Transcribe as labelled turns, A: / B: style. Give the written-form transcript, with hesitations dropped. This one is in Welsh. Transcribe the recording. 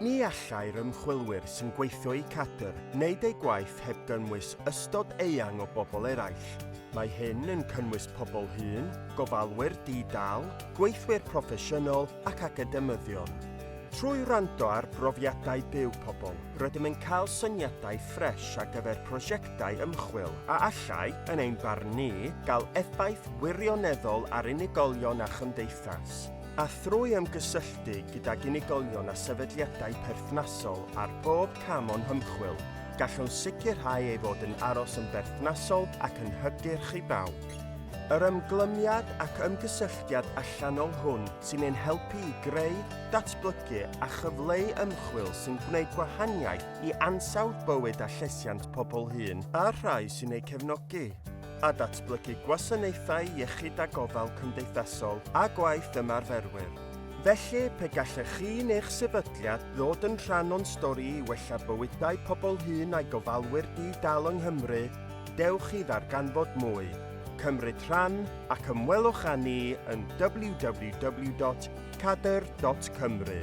A: Ni allai'r ymchwilwyr sy'n gweithio i CADR wneud ei gwaith heb gynnwys ystod eang o bobl eraill. Mae hyn yn cynnwys pobl hŷn, gofalwyr di-dâl, gweithwyr proffesiynol ac academyddion. Trwy wrando ar brofiadau byw pobl, rydym yn cael syniadau ffres ar gyfer prosiectau ymchwil a allai, yn ein barn ni, gael effaith wirioneddol ar unigolion a chymdeithas. A trwy ymgysylltu gydag unigolion a sefydliadau perthnasol ar bob cam o'n ymchwil, gallwn sicrhau ei fod yn aros yn berthnasol ac yn hygyrch i bawb. Yr ymglymiad ac ymgysylltiad allanol hwn sy'n ein helpu i greu, datblygu a chyfleu ymchwil sy'n gwneud gwahaniaeth i ansawdd bywyd a llesiant pobl hŷn a rhai sy'n ei cefnogi, a datblygu gwasanaethau iechyd a gofal cymdeithasol a gwaith ymarferwyr. Felly, pe gallech chi neu'ch sefydliad ddod yn rhan o'n stori i wella bywydau pobl hŷn a'i gofalwyr di-dâl yng Nghymru, dewch i ddarganfod mwy. Cymryd rhan ac ymwelwch â ni yn www.cadr.cymru.